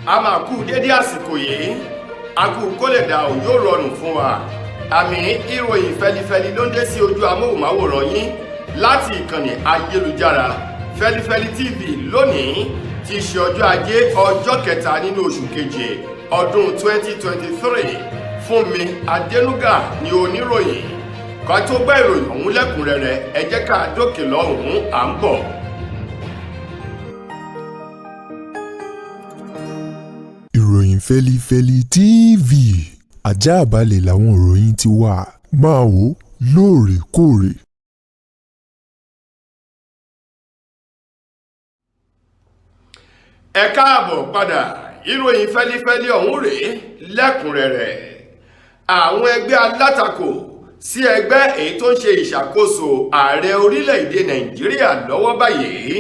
a máa kú dédé àsìkò yìí a kú kó lè dà ò yóò rọrùn fún wa àmì ìròyìn fẹlifẹli ló ń dé sí ojú amóhùnmáwòrán yín láti ìkànnì ayélujára Feli-feli TV lónìí tí ṣe ọjọ́ ajé ọjọ́ kẹta nínú oṣù keje ọdún 2023 fún mi Adénúgà ní oníròyìn ká tó gbọ́ ìròyìn ọ̀hún lẹ́kùnrẹ́rẹ́ ẹ jẹ́ ká dókè lọ́hùn-ún à ń bọ̀. Ìròyìn Feli-feli TV àjààbálẹ̀ làwọn ìròyìn ti wà máa wò lóòrèkóòrè. Ẹ káàbọ̀ padà ìròyìn Feli-feli ọ̀hún rèé lẹ́kùnrẹ́rẹ́. Àwọn ẹgbẹ́ alátakò sí ẹgbẹ́ èyí tó ń ṣe ìṣàkóso ààrẹ orílẹ̀-èdè Nàìjíríà lọ́wọ́ báyìí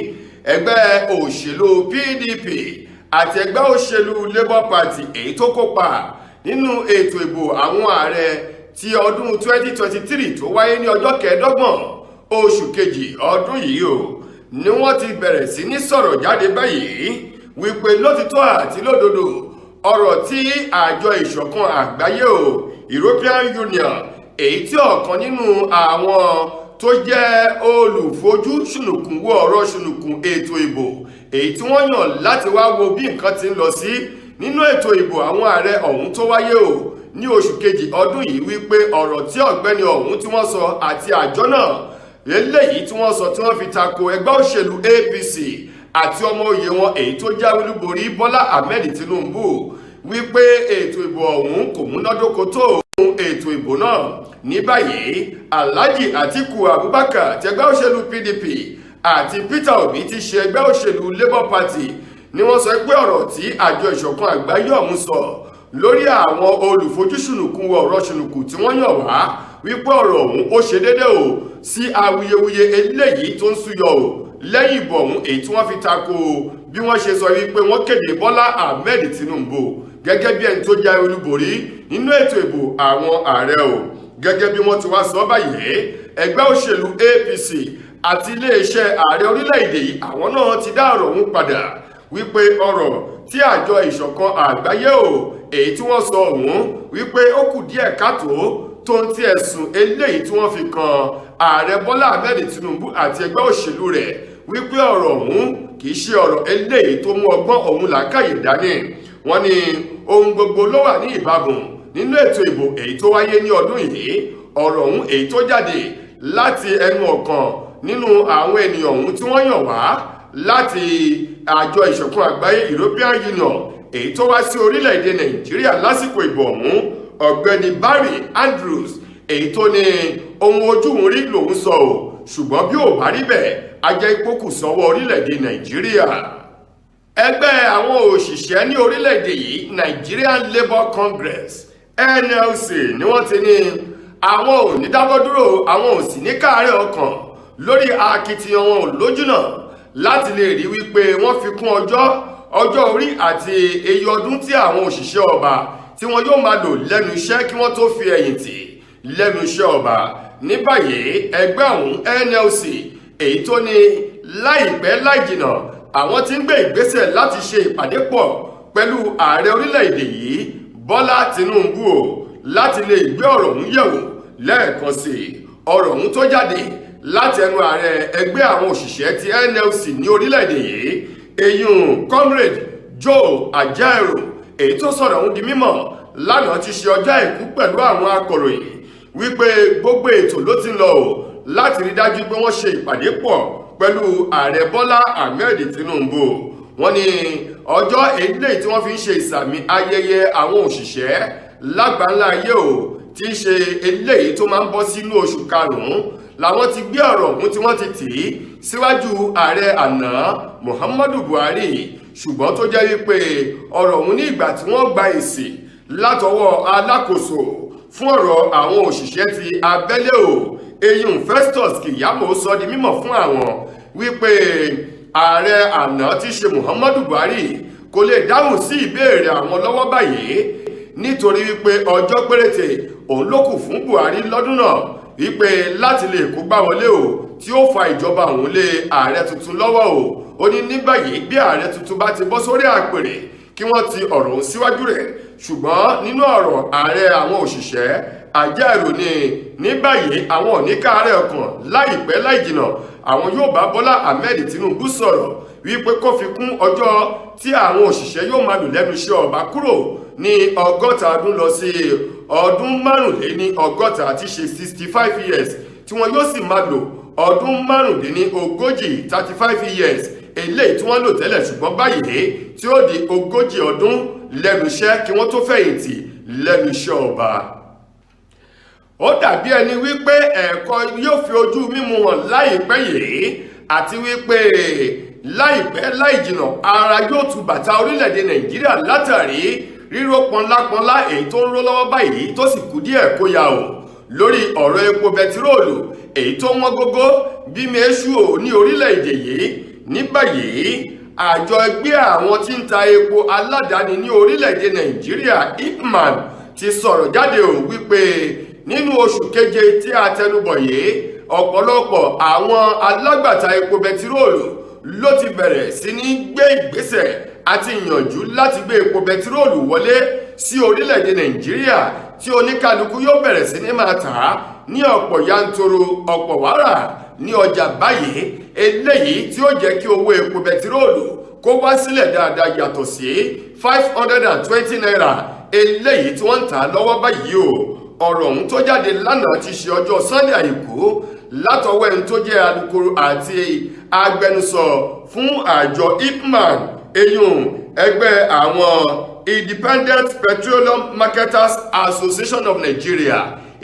ẹgbẹ́ òṣèlú PDP àti ẹgbẹ́ òṣèlú Labour Party èyí tó kópa nínú ètò ìbò àwọn ààrẹ ti ọdún 2023 tó wáyé ní ọjọ́ kẹẹ̀ẹ́dọ́gbọ̀n oṣù kejì ọdún yìí o ni wọ́n ti bẹ̀rẹ̀ sí ní sọ̀rọ̀ jáde báyìí wípé lótìtọ́ àti lódodo ọ̀rọ̀ tí àjọ ìṣọ̀kan àgbáyé o European Union èyí tí ọ̀kan nínú àwọn tó jẹ́ olùfojú ṣùnùkùn wo ọ̀rọ̀ ṣùnùkùn ètò ìbò èyí tí wọ́n yàn láti wá wo bí nǹkan ti ń lọ sí nínú ètò ìbò àwọn ààrẹ ọ̀hún tó wáyé o ní oṣù kejì ọdún yìí wípé ọ̀rọ̀ tí ọ̀gbẹ́ni ọ̀hún tí wọ́n sọ àti àjọ náà eléyìí tí wọ́n sọ tí wọ́n fi tako ẹgbẹ́ òṣèlú APC àti ọmọ òye wọn èyí tó jáwé olúborí Bọ́lá Ahmed Tinubu wípé ètò ìbò ọ̀hún kò múnádóko tó ètò ìbò náà ní báyìí Alhaji Atiku Abubakar ti ẹgbẹ́ òṣèlú PDP àti Peter Obi ti ṣe ẹgbẹ́ òṣèlú Labour Party ni wọ́n sọ pé ọ̀rọ̀ tí àjọ ìṣọ̀kan àgbáyé ọ̀hún sọ lórí àwọn olùfojúsùnùkùn ọ̀rọ̀ ṣùnùkùn tí wọ́n yàn wá wípé ọ̀rọ̀ ọ̀hún ó ṣe déédé o sí awuyewuye eléyìí tó ń súyọ o lẹ́yìn ìbò ọ̀hún èyí tí wọ́n fi tako bí wọ́n ṣe sọ wípé wọ́n kéde Bọ́lá Ahmed Tinubu gẹ́gẹ́ bí ẹni tó jáwé olúborí nínú ètò ìbò àwọn ààrẹ o gẹ́gẹ́ bí wọ́n ti wá sọ báyìí ẹgbẹ́ òṣèlú APC àti iléeṣẹ́ ààrẹ orílẹ̀-èdè yìí àwọn náà ti dá ọ̀rọ̀ ọ̀hún padà wípé ọ̀rọ̀ tí àjọ ìṣọ̀kan àgbáyé o èyí tí wọ́n sọ ọ̀hún wípé ó kù díẹ̀ káàtó tó ń ti ẹ̀sùn eléyìí tí wọ́n fi kan ààrẹ Bọ́lá Ahmed Tinubu àti ẹgbẹ́ òṣèlú rẹ̀ wípé ọ̀rọ̀ ọ̀hún kì í ṣe ọ̀rọ̀ eléyìí tó mú ọgbọ́n ọ̀hún làákàyè dání wọ́n ní ohun gbogbo ló wà ní ìbámu nínú ètò ìbò èyí tó wáyé ní ọdún yìí ọ̀rọ̀ ọ̀hún èyí tó jáde láti ẹnu ọ̀kan nínú àwọn ènìyàn ọ̀hún tí wọ́n yàn wá láti àjọ ìṣọ̀kan àgbáyé European Union èyí tó wá sí orílẹ̀-èdè Nàìjíríà lásìkò ìbò ọ̀hún ọ̀gbẹ́ni Barry Andrews èyí tó ní ohun ojú ń rí lòun sọ ò ṣùgbọ́n bí ò bá rí bẹ́ẹ̀ á jẹ́ ipò kù sọ́wọ́ orílẹ̀-èdè Nàìjíríà. Ẹgbẹ́ àwọn òṣìṣẹ́ ní orílẹ̀-èdè yìí Nigerian Labour Congress NLC ni wọ́n ti ní àwọn ò ní dáwọ́ dúró àwọn ò sì ní káàárẹ̀ ọkàn lórí akitiyan wọn ò lójúnà láti lè rí wípé wọ́n fi kún ọjọ́ orí àti èyí ọdún tí àwọn òṣìṣẹ́ ọba tí wọn yóò máa lò lẹ́nu iṣẹ́ kí wọ́n tó fi ẹ̀yìn tì lẹ́nu iṣẹ́ ọba ní báyìí ẹgbẹ́ ọ̀hún NLC èyí tó ní láìpẹ́ láìjìnà àwọn tí ń gbé ìgbésẹ̀ láti ṣe ìpàdé pọ̀ pẹ̀lú ààrẹ orílẹ̀-èdè yìí Bọ́lá Tinubu o láti lè gbé ọ̀rọ̀ ọ̀hún yẹ̀wò lẹ́ẹ̀kan sí ọ̀rọ̀ ọ̀hún tó jáde láti ẹnu ààrẹ ẹgbẹ́ àwọn òṣìṣẹ́ ti NLC ní orílẹ̀-èdè yìí eyín comrade JOWO Ajaero èyí tó sọ̀rọ̀ ọ̀hún di mímọ̀ lánàá ti ṣe ọjọ́ àìkú pẹ̀lú àwọn akọ̀ròyìn wípé gbogbo ètò ló ti ń lọ o láti rí dájú pé wọ́n ṣe ìpàdé pọ̀ pẹ̀lú ààrẹ Bọ́lá Ahmed Tinubu wọ́n ní ọjọ́ eléyìí tí wọ́n fi ń ṣe ìsàmì ayẹyẹ àwọn òṣìṣẹ́ lágbàńlá ayé o tí í ṣe eléyìí tó máa ń bọ́ sínú oṣù karùn-ún làwọn ti gbé ọ̀rọ̀ ọ̀hún tí wọ́n ti tì í síwájú ààrẹ àná Muhammadu Buhari ṣùgbọ́n tó jẹ́ wípé ọ̀rọ̀ ọ̀hún ní ìgbà tí wọ́n gba èsì látọwọ́ alákòóso fún ọ̀rọ̀ àwọn òṣìṣẹ́ ti abẹ́lé o eyín Festus Keyamo sọ di mímọ̀ fún àwọn wípé ààrẹ àná tí ṣe Muhammadu Buhari kò lè dáhùn sí ìbéèrè àwọn lọ́wọ́ báyìí nítorí wípé ọjọ́ péréte òun ló kù fún Buhari lọ́dún náà wípé láti lè kó gbá wọlé o tí ó fa ìjọba òun lé ààrẹ tuntun lọ́wọ́ o ó ní ní báyìí bí ààrẹ tuntun bá ti bọ́ sórí àpèrè kí wọ́n ti ọ̀rọ̀ ọ̀hún síwájú rẹ̀ ṣùgbọ́n nínú ọ̀rọ̀ ààrẹ àwọn òṣìṣẹ́ àjẹrò ní báyìí àwọn ò ní káàárẹ̀ ọkàn láìpẹ́ láìjìnà àwọn yóò bá Bọ́lá Ahmed Tinubu sọ̀rọ̀ wípé kó fi kún ọjọ́ tí àwọn òṣìṣẹ́ yóò máa lò lẹ́nu iṣẹ́ ọba kúrò ní 60 ọdún lọ sí ọdún 45 tí ṣe 65 years tí wọ́n yóò sì máa lò ọdún 45 35 years eléyìí tí wọ́n lò tẹ́lẹ̀ ṣùgbọ́n báyìí tí ó di 40 ọdún lẹ́nu iṣẹ́ kí wọ́n tó fẹ̀yìntì lẹ́nu iṣẹ́ ọba. Ó dàbí ẹni wípé ẹ̀kọ́ yóò fi ojú mímu hàn láìpẹ́ yìí àti wípé láìpẹ́ láìjìnà ara yóò tu bàtà orílẹ̀-èdè Nàìjíríà látàrí ríró pọnlápọnlá èyí tó ń ró lọ́wọ́ báyìí tó sì kù díẹ̀ kó yà ó lórí ọ̀rọ̀ epo bẹtiróòlù èyí tó wọ́n gógó bí méṣù ò ní orílẹ̀-èdè yìí. Ní báyìí àjọ ẹgbẹ́ àwọn tí ń ta epo aládàáni ní orílẹ̀-èdè Nàìjíríà IPMAN ti sọ̀rọ̀ jáde ò wípé nínú oṣù keje tí a tẹnubọ̀ yìí ọ̀pọ̀lọpọ̀ àwọn alágbàtà epo bẹtiróòlù ló ti bẹ̀rẹ̀ sí ní gbé ìgbésẹ̀ àti ìyànjú láti gbé epo bẹtiróòlù wọlé sí orílẹ̀-èdè Nàìjíríà tí oníkálukú yóò bẹ̀rẹ̀ sí ní máa tà á ní ọ̀pọ̀ yanturu ọ̀pọ̀ wàrà ní ọjà báyìí eléyìí tí ó jẹ́ kí owó epo bẹtiróòlù kó wá sílẹ̀ dáadáa yàtọ̀ sí 520 naira eléyìí tí wọ́n ń tà lọ́wọ́ báyìí o. Ọ̀rọ̀ ọ̀hún tó jáde lánàá ti ṣe ọjọ́ Sunday Àìkú látọwọ́ ẹni tó jẹ́ alukoro àti agbẹnusọ fún àjọ IPMAN eyín ẹgbẹ́ àwọn Independent Petroleum Marketers Association of Nigeria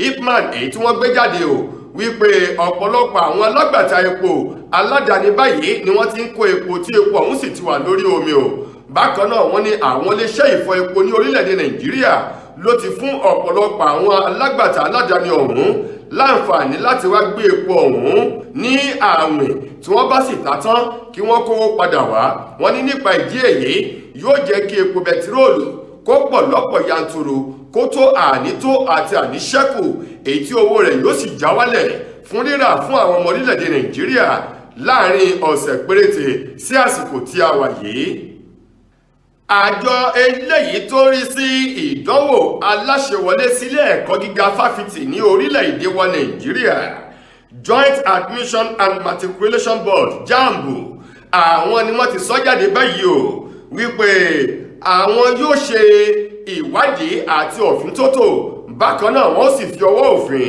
IPMAN èyí tí wọ́n gbé jáde o wípé ọ̀pọ̀lọpọ̀ àwọn alágbàtà epo aládàáni báyìí ni wọ́n ti ń kó epo tí epo ọ̀hún sì ti wà lórí omi o. Bákan náà wọ́n ní àwọn iléeṣẹ́ ìfọ epo ní orílẹ̀-èdè Nàìjíríà ló ti fún ọ̀pọ̀lọpọ̀ àwọn alágbàtà aládàáni ọ̀hún láǹfààní láti wá gbé epo ọ̀hún ní àwìn tí wọ́n bá sì tà tán kí wọ́n kówó padà wá. Wọ́n ní nípa ìdí èyí yóò jẹ́ kí epo bẹtiróòlù kó pọ̀ lọ́pọ̀ yanturu kó tó ànító àti àníṣẹ́kù èyí tí owó rẹ̀ yóò sì já wálẹ̀ fún rírà fún àwọn ọmọ orílẹ̀-èdè Nàìjíríà láàrin ọ̀sẹ̀ péréte sí àsìkò tí a wà yìí. Àjọ eléyìí tó rí sí ìdánwò aláṣẹwọlé sílé ẹ̀kọ́ gíga fáfitì ní orílẹ̀-èdè wa Nàìjíríà Joint Admission and Matriculation Board JAMB àwọn ni wọ́n ti sọ jáde báyìí o wípé àwọn yóò ṣe ìwádìí àti òfíntótó bákan náà wọ́n sì fi ọwọ́ òfin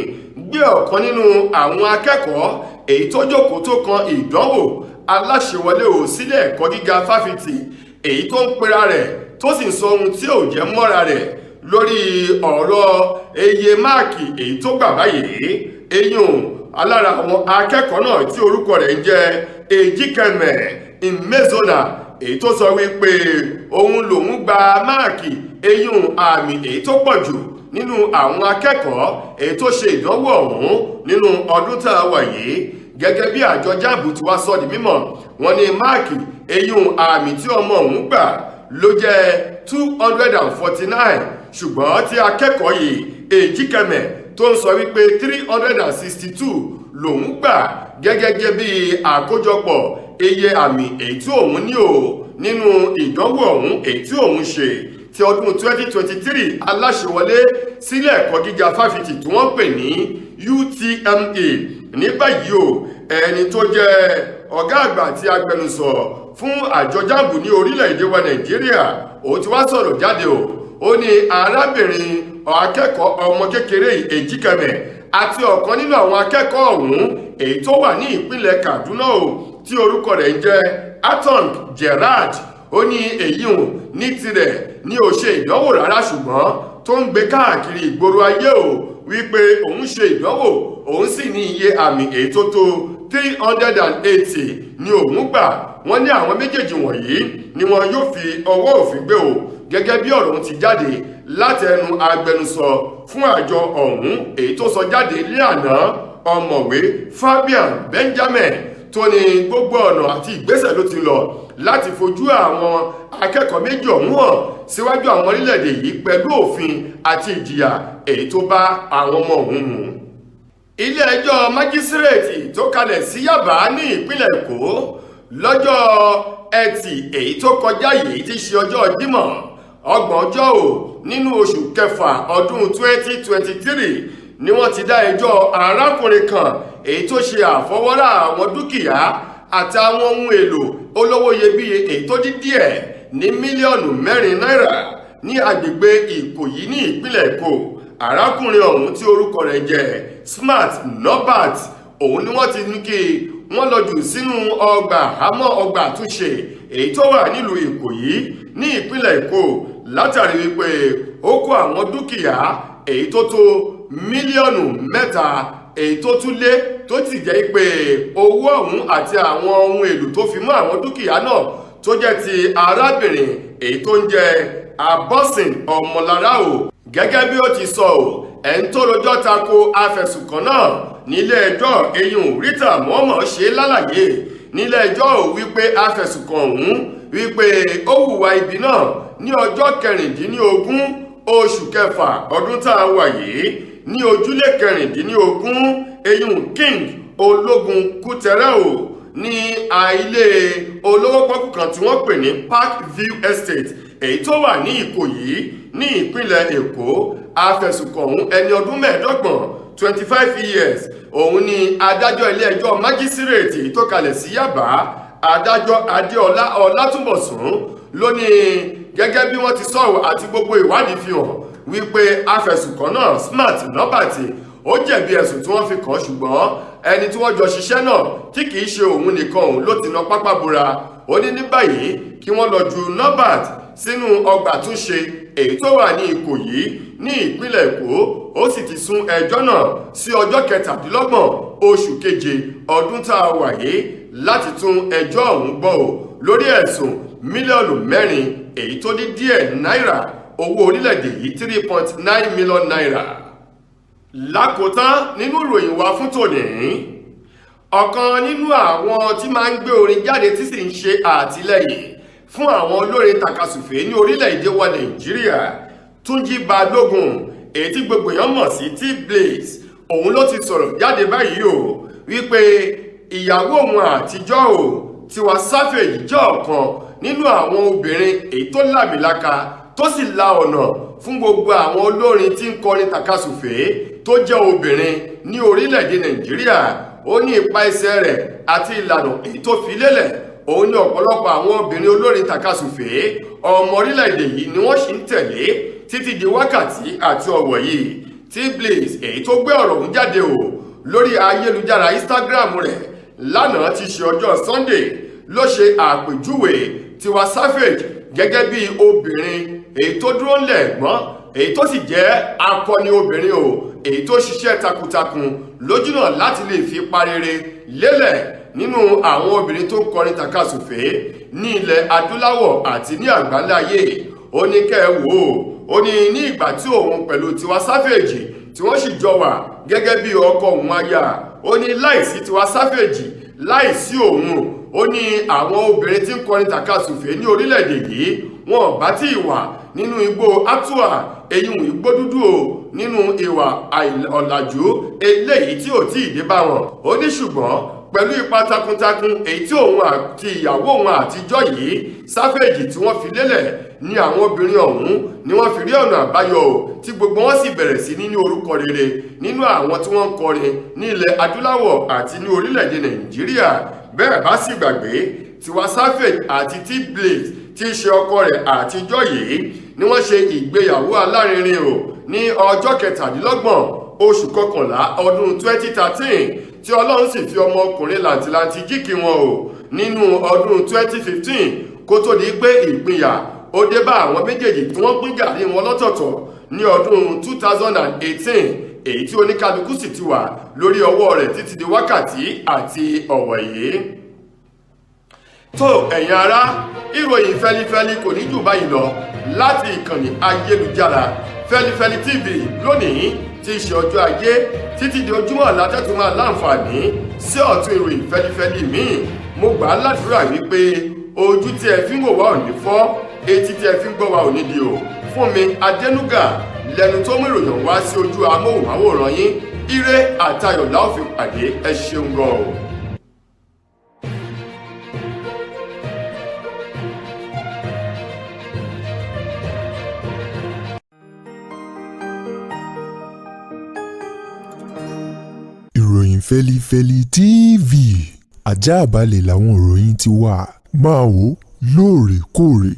gbé ọ̀kan nínú àwọn akẹ́kọ̀ọ́ èyí tó jókòó tó kan ìdánwò aláṣẹwọlé ò sílé ẹ̀kọ́ gíga fáfitì èyí tó ń pera rẹ̀ tó sì ń sọ ohun tí ò jẹ́ mọ́ra rẹ̀ lórí ọ̀rọ̀ iye máàkì èyí tó gbà báyìí. eyín alára àwọn akẹ́kọ̀ọ́ náà tí orúkọ rẹ̀ ń jẹ́ Ejikeme Imezona èyí tó sọ wípé òun lòun gba máàkì eyín àmì èyí tó pọ̀ jù nínú àwọn akẹ́kọ̀ọ́ èyí tó ṣe ìdánwò ọ̀hún nínú ọdún tá a wà yìí. Gẹ́gẹ́ bí àjọ JAMB ti wá sọ di mímọ̀ wọ́n ní máàkì eyín àmì tí ọmọ òun gbà ló jẹ́ 249 ṣùgbọ́n tí akẹ́kọ̀ọ́ yìí Ejikeme tó ń sọ wípé 362 lòun gbà gẹ́gẹ́ bí àkójọpọ̀ iye àmì èyí tí òun ní o nínú ìdánwò ọ̀hún èyí tí òun ṣe ti ọdún 2023 aláṣẹwọlé sílé ẹ̀kọ́ gíga fáfitì tí wọ́n pè ní UTME. Ní báyìí o ẹni tó jẹ́ ọ̀gá àgbà àti agbẹnusọ fún àjọ JAMB ní orílẹ̀-èdè wa Nàìjíríà ó ti wá sọ̀rọ̀ jáde o. Ó ní arábìnrin akẹ́kọ̀ọ́ ọmọ kékeré Ejikeme àti ọ̀kan nínú àwọn akẹ́kọ̀ọ́ ọ̀hún èyí tó wà ní ìpínlẹ̀ Kaduna o tí orúkọ rẹ̀ ń jẹ́ Atong Gerard. Ó ní èyí hùn ní tirẹ̀ ní ó ṣe ìdánwò rárá ṣùgbọ́n tó ń gbé káàkiri ìgboro ayé o wípé òun ṣe ìdánwò òun sì ní iye àmì èyí tó tó 380 ní òun gbà. Wọ́n ní àwọn méjèèjì wọ̀nyí ni wọn yóò fi ọwọ́ òfin gbé o gẹ́gẹ́ bí ọ̀rọ̀ ti jáde láti ẹnu agbẹnusọ fún àjọ ọ̀hún èyí tó sọ jáde ní àná ọ̀mọ̀wé Fabian Benjamin tó ní gbogbo ọ̀nà àti ìgbésẹ̀ ló ti lọ láti fojú àwọn akẹ́kọ̀ọ́ méjì ọ̀hún hàn síwájú àwọn orílẹ̀-èdè yìí pẹ̀lú òfin àti ìjìyà èyí tó bá àwọn ọmọ ọ̀hún mu. Ilé ẹjọ́ májísírèètì tó kalẹ̀ sí Yàbá ní ìpínlẹ̀ Èkó lọ́jọ́ ẹtì èyí tó kọjá yìí ti ṣe ọjọ́ Jímọ̀ 30 nínú oṣù kẹfà ọdún 2023 ni wọ́n ti dá ẹjọ́ arákùnrin kan èyí tó ṣe àfọwọ́rá àwọn dúkìá àtàwọn ohun èlò olówó iyebíye èyí tó dín díẹ̀ ní mílíọ̀nù 4 náírà ní agbègbè Ìkòyí ní ìpínlẹ̀ Èkó. Arákùnrin ọ̀hún tí orúkọ rẹ̀ jẹ́ Smart Norbert, òun ni wọ́n ti ní kí wọ́n lọ jù sínú ọgbà àhámọ́ ọgbà àtúnṣe èyí tó wà nílùú Ìkòyí ní ìpínlẹ̀ Èkó látàrí wípé ó kó àwọn dúkìá èyí tó tó mílíọ̀nù 3 èyí tó tún lé tó ti jẹ́ pé owó ọ̀hún àti àwọn ohun èlò tó fi mọ́ àwọn dúkìá náà tó jẹ́ ti arábìnrin èyí tó ń jẹ́ Abọ́sìn Ọmọlára o. Gẹ́gẹ́ bí ó ti sọ ẹni tó rojọ́ tako afẹ̀sùnkàn náà nílé ẹjọ́ eyín Rita Mohammed ṣe lálàyé nílé ẹjọ́ wípé afẹ̀sùnkàn ọ̀hún wípé ó hùwà ibi náà ní ọjọ́ 16 oṣù kẹfà ọdún tá a wà yìí ní ojúlé 16 eyín King Ológun Kútẹ́rẹ́ o ní ilé olówó pọ́kú kan tí wọ́n pè ní Park View Estate èyí tó wà ní Ìkòyí ní ìpínlẹ̀ Èkó. Afẹ̀sùnkàn ọ̀hún ẹni ọdún 25 years òun ni adájọ́ ilé ẹjọ́ májísírèètì tó kalẹ̀ sí Yàbá adájọ́ Adéọlá Ọlátúnbọ̀sún ló ní gẹ́gẹ́ bí wọ́n ti sọ̀rọ̀ àti gbogbo ìwádìí fi hàn wípé afẹ̀sùnkàn náà Smart Norbert ó jẹ̀bi ẹ̀sùn tí wọ́n fi kàn ṣùgbọ́n ẹni tí wọ́n jọ ṣiṣẹ́ náà tí kìí ṣe òun nìkan òun ló ti ná pápá bora. Ó ní ní báyìí kí wọ́n lọ ju Norbert sínú ọgbà túnṣe èyí tó wà ní Ìkòyí ní ìpínlẹ̀ Èkó. Ó sì ti sún ẹjọ́ náà sí ọjọ́ 27 oṣù keje ọdún tá a wà yìí láti tún ẹjọ́ ọ̀hún gbọ́ lórí ẹ̀sùn mílíọ̀nù 4 èyí tó dín díẹ̀ náírà owó orílẹ̀-èdè yìí 3.9 million naira. Lákòótán nínú ìròyìn wa fún tòní, ọ̀kan nínú àwọn tí máa ń gbé orin jáde tí sì ń ṣe àtìlẹ́yìn fún àwọn olórin takasùfé ní orílẹ̀-èdè wa Nàìjíríà, Túnjí Balógun èyí tí gbogbo èèyàn mọ̀ sí T-Blaze, òun ló ti sọ̀rọ̀ jáde báyìí wípé ìyàwó òun àtijọ́ Tiwa Savage jẹ́ ọ̀kan nínú àwọn obìnrin èyí tó làmìlaka tó sì la ọ̀nà fún gbogbo àwọn olórin tí ń kọrin takasùfé tó jẹ́ obìnrin ní orílẹ̀-èdè Nàìjíríà. Ó ní ipa ẹsẹ̀ rẹ̀ àti ìlànà èyí tó fi lélẹ̀ òun ní ọ̀pọ̀lọpọ̀ àwọn obìnrin olórin takasùfé ọmọ orílẹ̀-èdè yìí ni wọ́n sì ń tẹ̀lé títí di wákàtí àti ọ̀wọ̀ yìí. T-Blaze èyí tó gbé ọ̀rọ̀ ọ̀hún jáde lórí ayélujára Instagram rẹ̀ lánàá ti ṣe ọjọ́ Sunday ló ṣe àpèjúwe Tiwa Savage gẹ́gẹ́ bí obìnrin èyí tó dúró ńlẹ̀ gbọ́n èyí tó sì jẹ́ akọni obìnrin èyí tó ṣiṣẹ́ takuntakun lójúnà láti lè fi parere lélẹ̀ nínú àwọn obìnrin tó ń kọrin takasùfé ní ilẹ̀ adúláwọ̀ àti ní àgbáńlá ayé. Ó ní kẹ́ẹ̀wò ó ní ìgbà tí òun pẹ̀lú Tiwa Savage tí wọ́n sì jọ wà gẹ́gẹ́ bí ọkọ òun aya, ó ní láìsí Tiwa Savage láìsí òun, ó ní àwọn obìnrin tí ń kọrin takasùfé ní orílẹ̀-èdè yìí wọn bá tí wà nínú igbó Atua eyín igbó dúdú nínú ìwà ọ̀làjú eléyìí tí ò tí ì dé bá wọn. Ó ní ṣùgbọ́n pẹ̀lú ipa takuntakun èyí tí òun àti ìyàwó òun àtijọ́ yìí Savage tí wọ́n fi lélẹ̀ ní àwọn obìnrin ọ̀hún ni wọ́n fi rí ọ̀nà àbáyọ tí gbogbo wọn sì bẹ̀rẹ̀ sí ní orúkọ rere nínú àwọn tí wọ́n ń kọrin ní ilẹ̀ adúláwọ̀ àti ní orílẹ̀-èdè Nàìjíríà. Bẹ́ẹ̀ bá sì gbàgbé Tiwa Savage àti T-Blaze tí í ṣe ọkọ rẹ̀ àtijọ́ yìí ni wọ́n ṣe ìgbéyàwó alárinrin ní ọjọ́ 27 oṣù kọkànlá ọdún 2013 tí Ọlọ́run sì fi ọmọkùnrin làǹtìlanti jíkì wọn nínú ọdún 2015 kó tó di pé ìpínyà ó dé bá àwọn méjèèjì tí wọ́n pín gàrí wọn lọ́tọ̀ọ̀tọ̀ ní ọdún 2018 èyí tí oníkálukú sì ti wà lórí ọwọ́ rẹ̀ títí di wákàtí àti ọ̀wọ̀ yìí. Tó ẹ̀yin ará, ìròyìn fẹ́lifẹ́li kò ní jù báyìí lọ láti ìkànnì ayélujára Feli-feli TV lónìí tí í ṣe ọjọ́ ajé títí di ojúmọ́ látẹ́tù máa láǹfààní sí ọ̀tún ìròyìn fẹ́lifẹ́li míì. Mo gbà á ládùúrà wípé ojú tí ẹ fi ń wò wá ò ní fọ́, etí tí ẹ fi ń gbọ́ wá ò ní di fún mi Adénúgà lẹ́nu tó mú ìròyìn wá sí ojú amóhùnmáwòrán yín. Ire àtayọ̀ la ó fi pàdé. Ẹ ṣeun gan o. ìròyìn Feli-feli TV àjààbálẹ̀ làwọn ìròyìn ti wà máa wò lóòrèkóòrè.